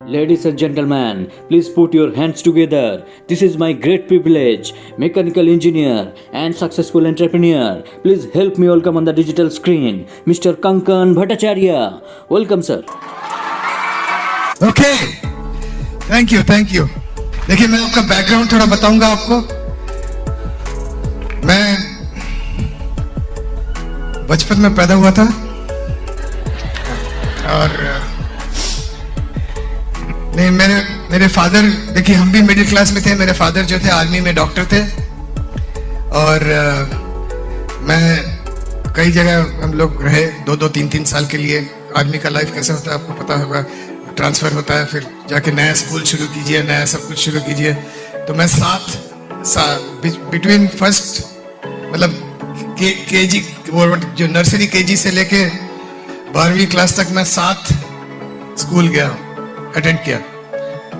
Ladies and gentlemen, please put your hands together. This is my great privilege, mechanical engineer and successful entrepreneur. Please help me welcome on the digital screen, Mr. Kankan Bhattacharya. Welcome, sir. Okay, thank you. देखिए, मैं आपका background थोड़ा बताऊंगा आपको। मैं बचपन में पैदा हुआ था और नहीं, मेरे फादर, देखिए हम भी मिडिल क्लास में थे। मेरे फादर जो थे आर्मी में डॉक्टर थे और मैं कई जगह हम लोग रहे 2-3 साल के लिए। आर्मी का लाइफ कैसे होता है आपको पता होगा, ट्रांसफर होता है, फिर जाके नया स्कूल शुरू कीजिए, नया सब कुछ शुरू कीजिए। तो मैं बिटवीन फर्स्ट मतलब केजी जो नर्सरी केजी से लेके 12वीं क्लास तक मैं 7 स्कूल गया, अटेंड किया।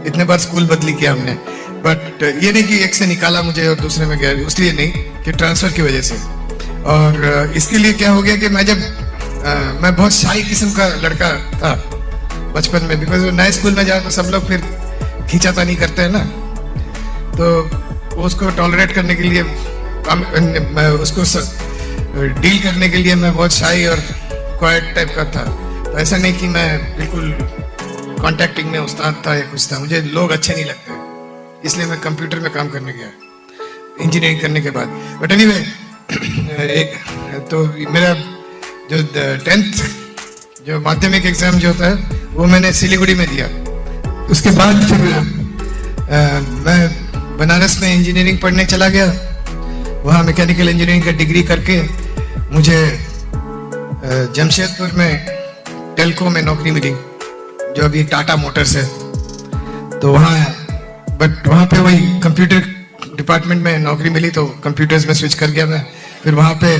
इतने बार स्कूल बदली किया हमने, बट ये नहीं कि एक से निकाला मुझे और दूसरे में गया, उसलिए नहीं कि ट्रांसफर की वजह से। और इसके लिए क्या हो गया कि मैं बहुत शाई किस्म का लड़का था बचपन में, बिकॉज नए स्कूल में जाओ तो सब लोग फिर खींचातानी करते हैं ना, तो उसको टॉलरेट करने के लिए, मैं उसको डील करने के लिए मैं बहुत शाई और क्वाइट टाइप का था। तो ऐसा नहीं कि मैं बिल्कुल कॉन्टैक्टिंग में उस्ताद था या कुछ था, मुझे लोग अच्छे नहीं लगते, इसलिए मैं कंप्यूटर में काम करने गया इंजीनियरिंग करने के बाद। बट एनीवे, एक तो मेरा जो 10th जो माध्यमिक एग्जाम जो होता है वो मैंने सिलीगुड़ी में दिया। उसके बाद फिर मैं बनारस में इंजीनियरिंग पढ़ने चला गया। वहाँ मैकेनिकल इंजीनियरिंग का डिग्री करके मुझे जमशेदपुर में टेल्को में नौकरी मिली, जो अभी टाटा मोटर्स है। तो वहाँ पे वही कंप्यूटर डिपार्टमेंट में नौकरी मिली, तो कंप्यूटर्स में स्विच कर गया मैं। फिर वहाँ पे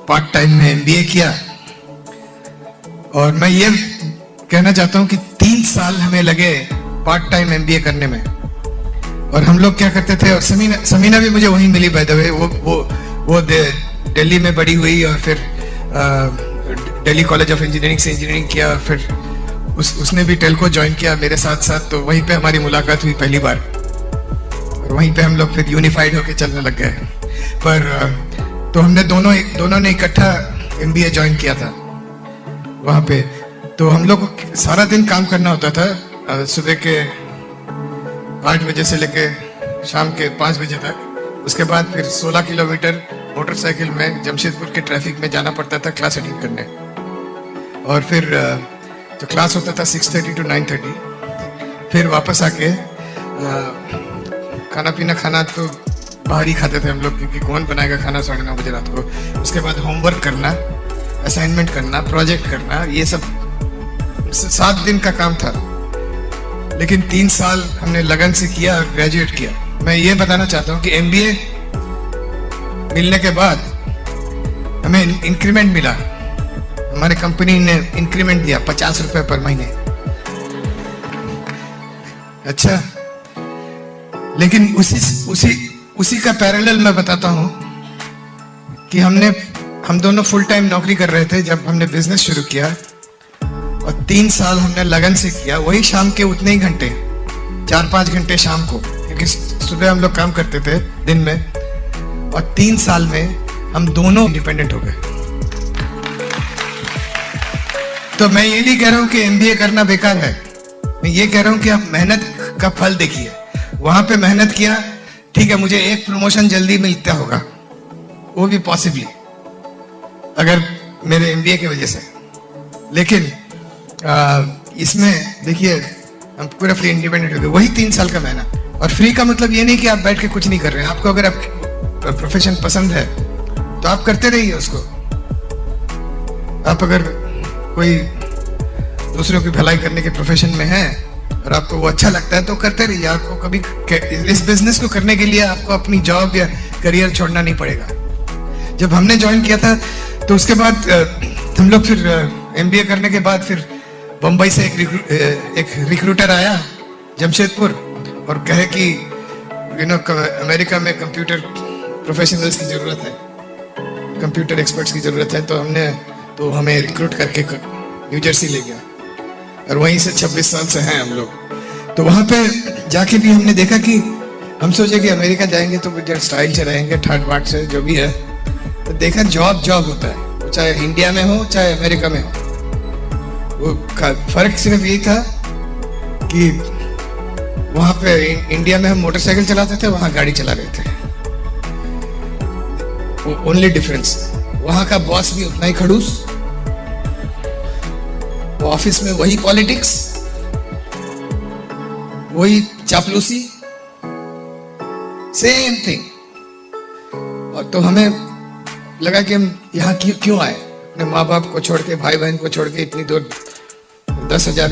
पार्ट टाइम में MBA किया। और मैं ये कहना चाहता हूँ कि 3 साल हमें लगे पार्ट टाइम MBA करने में। और हम लोग क्या करते थे, और समीना भी मुझे वहीं मिली बाय द वे। वो दिल्ली में बड़ी हुई और फिर दिल्ली कॉलेज ऑफ इंजीनियरिंग से इंजीनियरिंग किया, और फिर उसने भी टेल्को ज्वाइन किया मेरे साथ साथ। तो वहीं पे हमारी मुलाकात हुई पहली बार, और वहीं पे हम लोग फिर यूनिफाइड होके चलने लग गए। पर तो हमने दोनों ने इकट्ठा MBA ज्वाइन किया था वहाँ पे। तो हम लोग को सारा दिन काम करना होता था, सुबह के 8 बजे से लेके शाम के 5 बजे तक। उसके बाद फिर 16 किलोमीटर मोटरसाइकिल में जमशेदपुर के ट्रैफिक में जाना पड़ता था क्लास अटेंड करने। और फिर जो क्लास होता था 6:30 to 9:30, फिर वापस आके खाना तो बाहर ही खाते थे हम लोग, क्योंकि कौन बनाएगा खाना 9:30 बजे रात को। उसके बाद होमवर्क करना, असाइनमेंट करना, प्रोजेक्ट करना, ये सब 7 दिन का काम था। लेकिन 3 साल हमने लगन से किया और ग्रेजुएट किया। मैं ये बताना चाहता हूँ कि MBA मिलने के बाद हमें इंक्रीमेंट मिला। हमारे कंपनी ने इंक्रीमेंट दिया 50 रुपए पर महीने। अच्छा, लेकिन उसी का पैरेलल मैं बताता हूँ कि हम दोनों फुल टाइम नौकरी कर रहे थे जब हमने बिजनेस शुरू किया, और 3 साल हमने लगन से किया। वही शाम के उतने ही घंटे, 4-5 घंटे शाम को, क्योंकि सुबह हम लोग काम करते थे दिन में। और 3 साल में हम दोनों इंडिपेंडेंट हो गए। तो मैं ये नहीं कह रहा हूं कि MBA करना बेकार है, मैं ये कह रहा हूं कि आप मेहनत का फल देखिए। वहां पे मेहनत किया, ठीक है, मुझे एक प्रमोशन जल्दी मिलता होगा, वो भी पॉसिबली अगर मेरे MBA की वजह से। लेकिन इसमें देखिए हम पूरा फ्री इंडिपेंडेंट हो गए। वही 3 साल का मेहनत। और फ्री का मतलब ये नहीं कि आप बैठ के कुछ नहीं कर रहे हैं। आपको अगर आप प्रोफेशन पसंद है तो आप करते रहिए उसको। आप अगर कोई दूसरों की भलाई करने के प्रोफेशन में है और आपको वो अच्छा लगता है तो करते रहिए। आपको कभी इस बिजनेस को करने के लिए आपको अपनी जॉब या करियर छोड़ना नहीं पड़ेगा। जब हमने ज्वाइन किया था तो उसके बाद हम लोग फिर MBA करने के बाद फिर बम्बई से एक रिक्रूटर आया जमशेदपुर और कहे कि अमेरिका में कंप्यूटर प्रोफेशनल्स की जरूरत है, कंप्यूटर एक्सपर्ट्स की जरूरत है। तो हमें रिक्रूट करके न्यू जर्सी ले गया। और वहीं से 26 साल से हैं हम लोग। तो वहां पे जाके भी हमने देखा कि हम सोचे कि अमेरिका जाएंगे तो जब स्टाइल से रहेंगे, ठाट बाट से जो भी है, तो देखा जॉब जॉब होता है, वो चाहे इंडिया में हो चाहे अमेरिका में हो। वो फर्क सिर्फ यही था कि वहां पे इंडिया में हम मोटरसाइकिल चलाते थे, वहां गाड़ी चला रहे थे। ओनली डिफरेंस, वहां का बॉस भी उतना ही खड़ूस, ऑफिस में वही पॉलिटिक्स, वही चापलूसी, सेम थिंग। और तो हमें लगा कि हम यहाँ क्यों आए, अपने माँ बाप को छोड़ के, भाई बहन को छोड़ के इतनी दूर 10,000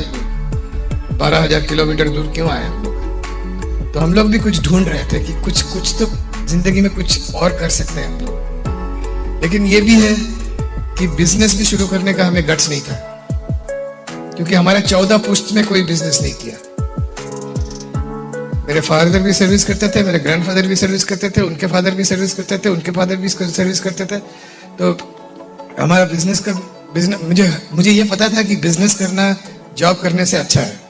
12,000 किलोमीटर दूर क्यों आए हम लोग। तो हम लोग भी कुछ ढूंढ रहे थे कि कुछ तो जिंदगी में कुछ और कर सकते हैं हम लोग। लेकिन ये भी है कि बिजनेस भी शुरू करने का हमें गट्स नहीं था, क्योंकि हमारे 14 पुश्त में कोई बिजनेस नहीं किया। मेरे फादर भी सर्विस करते थे, मेरे ग्रैंडफादर भी सर्विस करते थे, उनके फादर भी सर्विस करते थे, उनके फादर भी सर्विस करते थे। तो हमारा बिजनेस मुझे ये पता था कि बिजनेस करना जॉब करने से अच्छा है।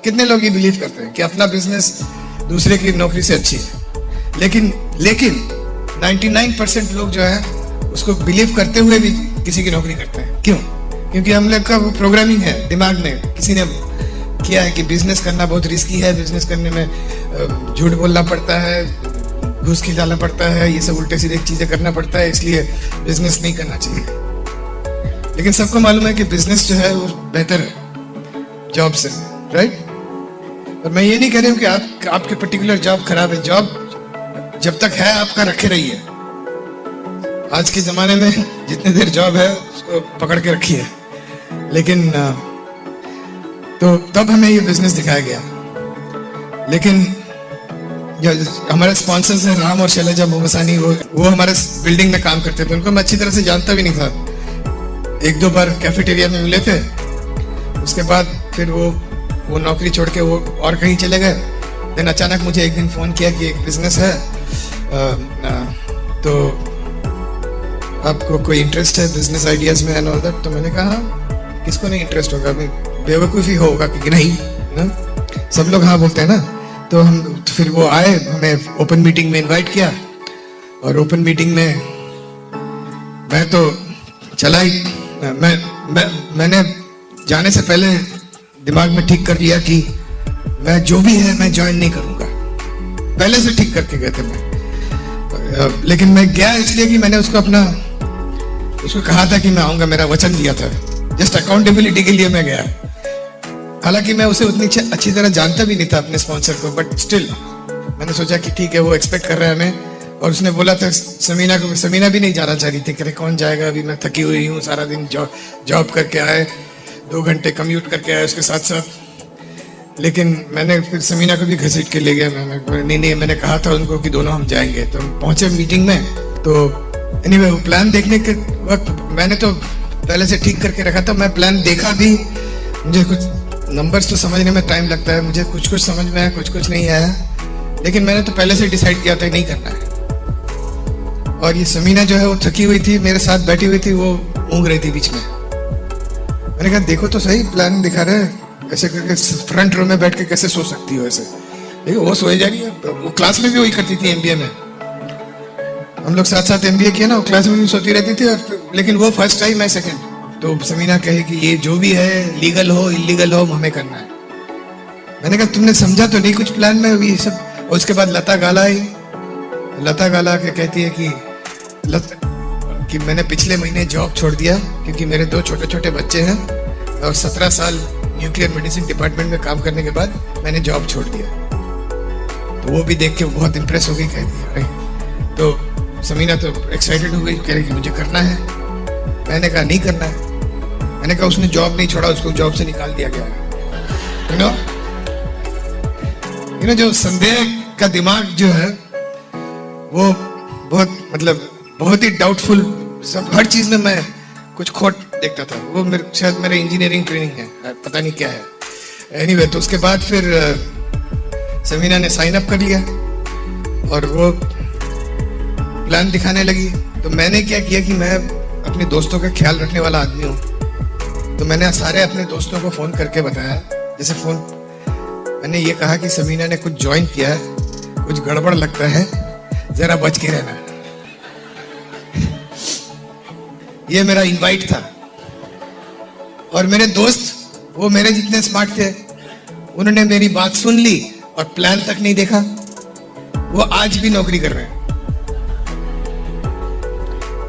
कितने लोग ये बिलीव करते हैं कि अपना बिजनेस दूसरे की नौकरी से अच्छी है, लेकिन 99% लोग जो है उसको बिलीव करते हुए भी किसी की नौकरी करते हैं। क्यों? क्योंकि हम लोग का वो प्रोग्रामिंग है दिमाग में, किसी ने किया है कि बिजनेस करना बहुत रिस्की है, बिजनेस करने में झूठ बोलना पड़ता है, घूस खिलाना पड़ता है, ये सब उल्टे सीधे चीजें करना पड़ता है, इसलिए बिजनेस नहीं करना चाहिए। लेकिन सबको मालूम है कि बिजनेस जो है वो बेहतर है जॉब से, राइट? और मैं ये नहीं कह रही हूँ कि आपके पर्टिकुलर जॉब खराब है। जॉब जब तक है आपका रखे रहिए। आज के जमाने में जितने देर जॉब है उसको पकड़ के रखिए। लेकिन तो तब हमें ये बिजनेस दिखाया गया। लेकिन जो हमारे स्पॉन्सर्स हैं राम और शैलजा मोमसानी, वो हमारे बिल्डिंग में काम करते थे। उनको मैं अच्छी तरह से जानता भी नहीं था। 1-2 बार कैफेटेरिया में मिले थे, उसके बाद फिर वो नौकरी छोड़ के वो और कहीं चले गए। देन अचानक मुझे एक दिन फोन किया कि एक बिजनेस है, तो आपको कोई इंटरेस्ट है बिजनेस आइडियाज में एंड ऑल दैट। तो मैंने कहा किसको नहीं इंटरेस्ट होगा, बेवकूफ़ी होगा कि नहीं ना, सब लोग हाँ बोलते हैं ना। तो फिर वो आए, हमें ओपन मीटिंग में इनवाइट किया, और ओपन मीटिंग में मैं तो चला ही, मैंने जाने से पहले दिमाग में ठीक कर लिया कि मैं जो भी है मैं ज्वाइन नहीं करूंगा। पहले से ठीक करके गए थे मैं। लेकिन मैं गया इसलिए कि मैंने उसको कहा था कि मैं आऊंगा, मेरा वचन दिया था। जस्ट अकाउंटेबिलिटी के लिए मैं गया। हालांकि मैं उसे उतनी अच्छी तरह जानता भी नहीं था अपने स्पॉन्सर को, बट स्टिल मैंने सोचा कि ठीक है, वो एक्सपेक्ट कर रहा है हमें। और उसने बोला था समीना को, समीना भी नहीं जाना चाह रही थी, कह कौन जाएगा, अभी मैं थकी हुई हूँ, सारा दिन जॉब करके आए, 2 घंटे कम्यूट करके आए उसके साथ साथ। लेकिन मैंने फिर समीना को भी घसीट के ले गया। नहीं, मैंने कहा था उनको कि दोनों हम जाएंगे। तो हम पहुंचे मीटिंग में। तो एनीवे वो प्लान देखने के वक्त मैंने तो पहले से ठीक करके रखा था। मैं प्लान देखा भी, मुझे कुछ नंबर्स तो समझने में टाइम लगता है, मुझे कुछ समझ में आया, कुछ नहीं आया। लेकिन मैंने तो पहले से डिसाइड किया था नहीं करना है। और ये समीना जो है वो थकी हुई थी, मेरे साथ बैठी हुई थी, वो ऊँग रही थी बीच में। मैंने कहा देखो तो सही, प्लान दिखा रहे हैं, ऐसे करके फ्रंट रो में बैठ के कैसे सो सकती हो ऐसे। लेकिन वो सोए जा रही है। वो क्लास में भी वही करती थी, MBA में हम लोग साथ MBA किया ना, वो क्लास में भी सोती रहती थी। और लेकिन वो फर्स्ट टाइम, मैं सेकंड। तो समीना कहे कि ये जो भी है, लीगल हो इलीगल हो, हमें करना है। मैंने कहा तुमने समझा तो नहीं कुछ प्लान में ये सब। और उसके बाद लता गाला के कहती है कि मैंने पिछले महीने जॉब छोड़ दिया क्योंकि मेरे 2 छोटे बच्चे हैं, और 17 साल न्यूक्लियर मेडिसिन डिपार्टमेंट में काम करने के बाद मैंने जॉब छोड़ दिया। तो वो भी देख के बहुत इंप्रेस हो गई, कहती है। तो समीना तो एक्साइटेड हो गई, कह रही कि मुझे करना है। मैंने कहा नहीं करना है। मैंने कहा उसने जॉब नहीं छोड़ा, उसको जॉब से निकाल दिया गया। यू नो जो संदेह का दिमाग जो है वो बहुत ही डाउटफुल, सब हर चीज में मैं कुछ खोट देखता था। वो शायद मेरे इंजीनियरिंग ट्रेनिंग है, पता नहीं क्या है। एनीवे, तो उसके बाद फिर समीना ने साइन अप कर लिया और वो प्लान दिखाने लगी। तो मैंने क्या किया कि मैं अपने दोस्तों का ख्याल रखने वाला आदमी हूँ। तो मैंने सारे अपने दोस्तों को फोन करके बताया, जैसे फोन मैंने ये कहा कि समीना ने कुछ ज्वाइन किया है, कुछ गड़बड़ लगता है, जरा बच के रहना। ये मेरा इनवाइट था। और मेरे दोस्त वो मेरे जितने स्मार्ट थे, उन्होंने मेरी बात सुन ली और प्लान तक नहीं देखा। वो आज भी नौकरी कर रहे हैं।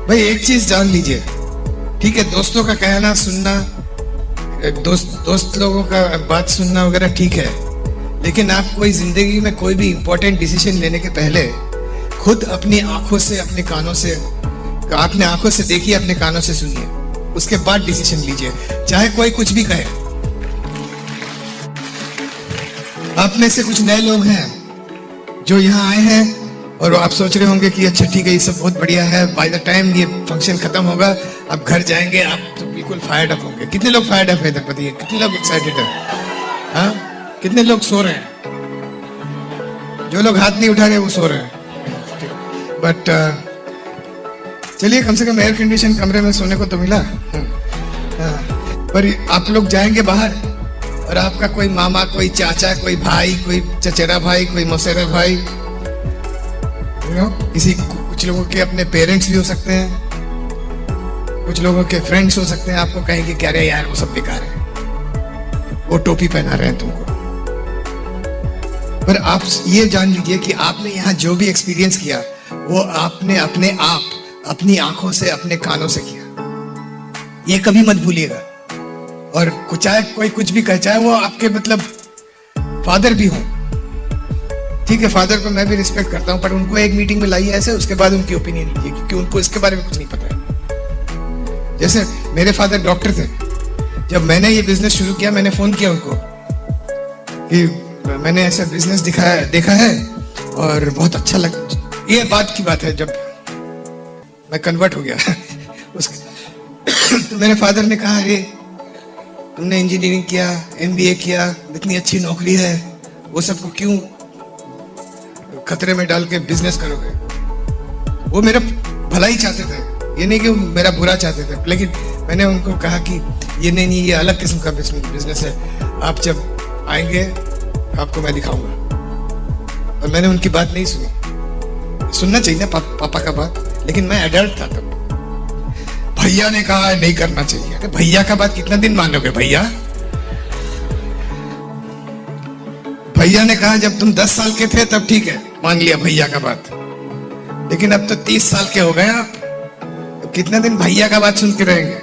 भाई एक चीज जान लीजिए, ठीक है, दोस्तों का कहना सुनना, दोस्त लोगों का बात सुनना वगैरह ठीक है, लेकिन आप कोई जिंदगी में कोई भी इंपॉर्टेंट डिसीजन लेने के पहले खुद अपनी आंखों से, अपने कानों से, आपने आंखों से देखिए, अपने कानों से सुनिए, उसके बाद डिसीजन लीजिए, चाहे कोई कुछ भी कहे। आप में से कुछ नए लोग हैं जो यहाँ आए हैं और आप सोच रहे होंगे कि अच्छा ठीक है, ये सब बहुत बढ़िया है, बाय द टाइम ये फंक्शन खत्म होगा आप घर जाएंगे, आप तो बिल्कुल फायर्ड अप होंगे। कितने लोग फायर्ड अप है इधर बताइए, कितने लोग एक्साइटेड है? हाँ, कितने लोग सो रहे हैं? जो लोग हाथ नहीं उठा रहे वो सो रहे हैं। बट चलिए, कम से कम एयर कंडीशन कमरे में सोने को तो मिला। पर आप लोग जाएंगे बाहर और आपका कोई मामा, कोई चाचा, कोई भाई, कोई चचेरा भाई, कोई मौसेरा भाई, कुछ लोगों के अपने पेरेंट्स भी हो सकते हैं, कुछ लोगों के फ्रेंड्स हो सकते हैं, आपको कहेंगे क्या रे यार वो सब बेकार है, वो टोपी पहना रहे हैं तुमको। पर आप ये जान लीजिए कि आपने यहाँ जो भी एक्सपीरियंस किया वो आपने अपने आप, अपनी आंखों से, अपने कानों से किया। ये कभी मत भूलिएगा। और चाहे कोई कुछ भी कहे, चाहे वो आपके मतलब फादर भी हो, ठीक है, फादर को मैं भी रिस्पेक्ट करता हूं, पर उनको एक मीटिंग में लाइए ऐसे, उसके बाद उनकी ओपिनियन लीजिए, क्योंकि उनको इसके बारे में कुछ नहीं पता है। जैसे मेरे फादर डॉक्टर थे, जब मैंने ये बिजनेस शुरू किया, मैंने फोन किया उनको कि मैंने ऐसा बिजनेस देखा है और बहुत अच्छा लगा। ये बात की बात है जब मैं कन्वर्ट हो गया तो मेरे फादर ने कहा, अरे तुमने इंजीनियरिंग किया, एमबीए किया, इतनी अच्छी नौकरी है, वो सबको क्यों खतरे में डाल के बिजनेस करोगे? वो मेरा भला ही चाहते थे, ये नहीं कि मेरा बुरा चाहते थे, लेकिन मैंने उनको कहा कि ये नहीं, ये अलग किस्म का बिजनेस है, आप जब आएंगे आपको मैं दिखाऊंगा। और मैंने उनकी बात नहीं सुनी। सुनना चाहिए ना पापा का बात, लेकिन मैं एडल्ट था तब। भैया ने कहा नहीं करना चाहिए। अरे भैया का बात कितना दिन मानोगे भैया? भैया ने कहा जब तुम 10 साल के थे तब ठीक है, मान लिया भैया का बात, लेकिन अब तो 30 साल के हो गए आप, तो कितना दिन भैया का बात सुन के रहेंगे?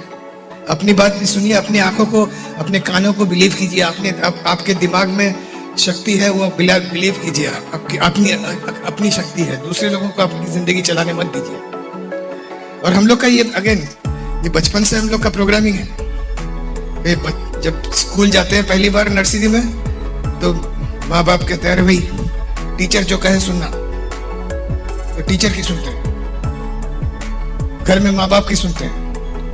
अपनी बात भी सुनिए, अपनी आंखों को, अपने कानों को बिलीव कीजिए। आपके दिमाग में शक्ति है, वो बिलीव कीजिए। अपनी शक्ति है, दूसरे लोगों को अपनी जिंदगी चलाने मत दीजिए। और हम लोग का ये अगेन, ये बचपन से हम लोग का प्रोग्रामिंग है। जब स्कूल जाते हैं पहली बार नर्सरी में, तो माँ बाप कहते हैं अरे भाई टीचर जो कहे सुनना, तो टीचर की सुनते हैं, घर में माँ बाप की सुनते हैं।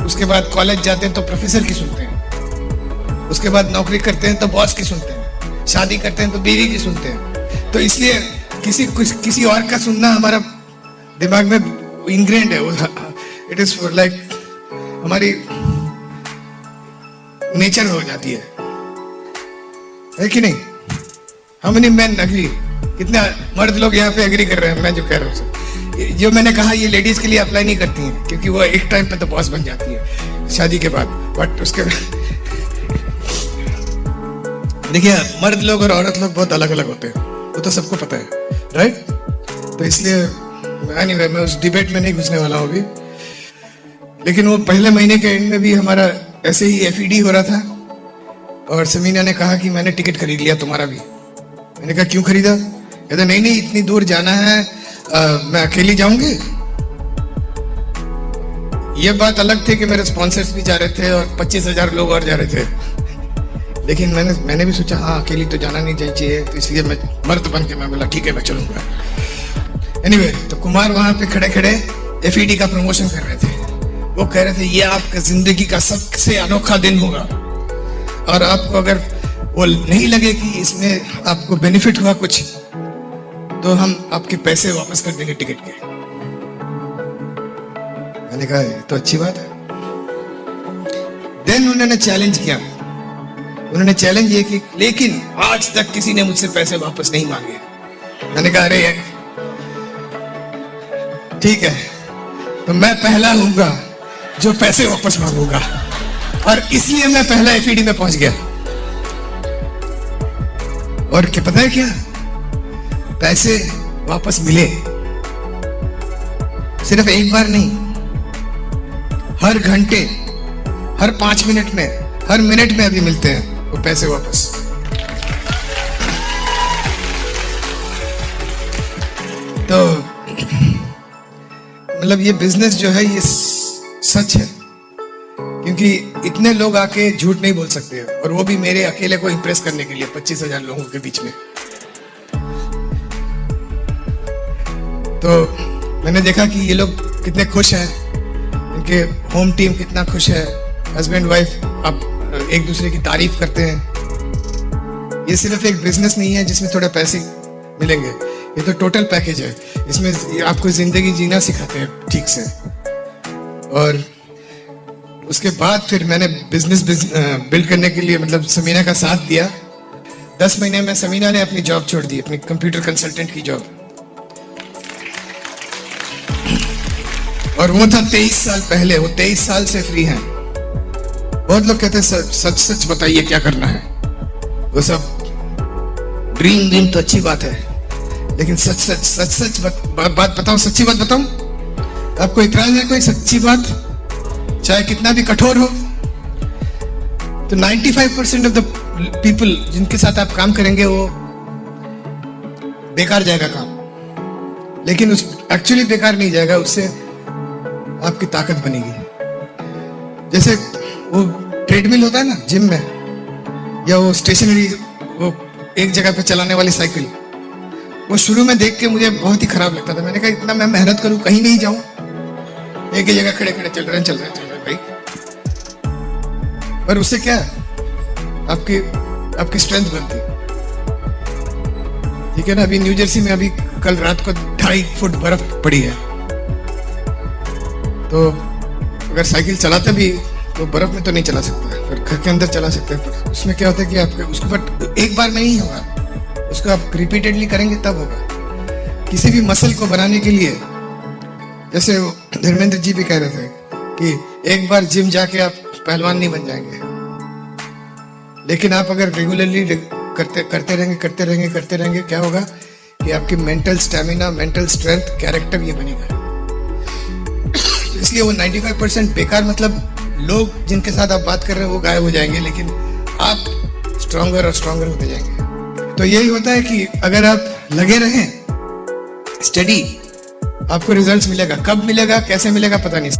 उसके बाद कॉलेज जाते हैं तो प्रोफेसर की सुनते हैं। उसके बाद नौकरी करते हैं तो बॉस की सुनते हैं। शादी करते हैं तो बीवी की सुनते हैं। तो इसलिए किसी और का सुनना हमारा दिमाग में इंग्रेंड है। इट इज लाइक हमारी नेचर हो जाती है कि नहीं? How many men agree? कितने मर्द लोग यहाँ पे एग्री कर रहे हैं मैं जो कह रहा हूँ? जो मैंने कहा ये लेडीज के लिए अप्लाई नहीं करती हैं, क्योंकि वो एक टाइम पे तो बॉस बन जाती है शादी के बाद, बट उसके देखिए मर्द लोग और औरत लोग बहुत अलग अलग होते हैं, वो तो सबको पता है, राइट? तो इसलिए anyway, मैं उस डिबेट में नहीं घुसने वाला हूँ अभी। लेकिन वो पहले महीने के एंड में भी हमारा ऐसे ही FED हो रहा था, और समीना ने कहा कि मैंने टिकट खरीद लिया तुम्हारा भी। मैंने कहा क्यों खरीदा? कहते नहीं इतनी दूर जाना है, मैं अकेली जाऊंगी। ये बात अलग थी कि मेरे स्पॉन्सर्स भी जा रहे थे और 25,000 लोग और जा रहे थे, लेकिन मैंने भी सोचा हाँ अकेली तो जाना नहीं चाहिए, तो इसलिए मैं मर्द बन के मैं बोला ठीक है मैं चलूंगा। एनीवे, तो कुमार वहां पे खड़े खड़े FED का प्रमोशन कर रहे थे। वो कह रहे थे ये आपका जिंदगी का सबसे अनोखा दिन होगा, और आपको अगर वो नहीं लगे कि इसमें आपको बेनिफिट हुआ कुछ, तो हम आपके पैसे वापस कर देंगे टिकट के। मैंने कहा तो अच्छी बात है, देन उन्होंने चैलेंज किया, उन्होंने चैलेंज ये कि लेकिन आज तक किसी ने मुझसे पैसे वापस नहीं मांगे। मैंने कहा अरे ठीक है, तो मैं पहला हूंगा जो पैसे वापस मांगूंगा, और इसलिए मैं पहला एफईडी में पहुंच गया। और क्या पता है क्या, पैसे वापस मिले सिर्फ एक बार नहीं, हर घंटे, हर 5 मिनट में, हर मिनट में अभी मिलते हैं वो पैसे वापस। तो मतलब ये बिजनेस जो है ये सच है, क्योंकि इतने लोग आके झूठ नहीं बोल सकते, और वो भी मेरे अकेले को इंप्रेस करने के लिए 25,000 लोगों के बीच में। तो मैंने देखा कि ये लोग कितने खुश हैं, इनके होम टीम कितना खुश है, हस्बैंड वाइफ आप एक दूसरे की तारीफ करते हैं। ये सिर्फ एक बिजनेस नहीं है जिसमें थोड़े पैसे मिलेंगे, ये तो टोटल पैकेज है। इसमें आपको जिंदगी जीना सिखाते हैं ठीक से। और उसके बाद फिर मैंने बिजनेस बिल्ड करने के लिए मतलब समीना का साथ दिया। 10 महीने में समीना ने अपनी जॉब छोड़ दी, अपनी कंप्यूटर कंसल्टेंट की जॉब, और वो था 23 साल पहले। वो 23 साल से फ्री हैं। बहुत लोग कहते हैं सच सच बताइए क्या करना है, वो सब ड्रीम तो अच्छी बात है, लेकिन सच बात बताओ, सच्ची बात बताओ। आपको इतराज है कोई सच्ची बात, चाहे कितना भी कठोर हो? तो 95% ऑफ द पीपल जिनके साथ आप काम करेंगे वो बेकार जाएगा काम, लेकिन उस एक्चुअली बेकार नहीं जाएगा, उससे आपकी ताकत बनेगी। जैसे वो ट्रेडमिल होता है ना जिम में, या वो स्टेशनरी, वो एक जगह पे चलाने वाली साइकिल, वो शुरू में देख के मुझे बहुत ही खराब लगता था। मैंने कहा इतना मैं मेहनत करूं, कहीं नहीं जाऊं, एक ही जगह खड़े खड़े चल रहे हैं भाई। पर उससे क्या आपकी स्ट्रेंथ बनती, ठीक है ना। अभी न्यू जर्सी में अभी कल रात को 2.5 फुट बर्फ पड़ी है, तो अगर साइकिल चलाते भी तो बर्फ में तो नहीं चला सकता, फिर घर के अंदर चला सकते हैं। पर उसमें क्या होता है कि आपके उसको बट एक बार में नहीं होगा, उसको आप रिपीटेडली करेंगे तब होगा। किसी भी मसल को बनाने के लिए, जैसे धर्मेंद्र जी भी कह रहे थे कि एक बार जिम जाके आप पहलवान नहीं बन जाएंगे, लेकिन आप अगर रेगुलरली करते रहेंगे क्या होगा कि आपकी mental stamina, mental strength, character ये बनेगा। इसलिए वो 95% बेकार, मतलब लोग जिनके साथ आप बात कर रहे हैं वो गायब हो जाएंगे, लेकिन आप स्ट्रॉन्गर और स्ट्रॉन्गर होते जाएंगे। तो यही होता है कि अगर आप लगे रहें स्टडी, आपको रिजल्ट्स मिलेगा। कब मिलेगा, कैसे मिलेगा पता नहीं।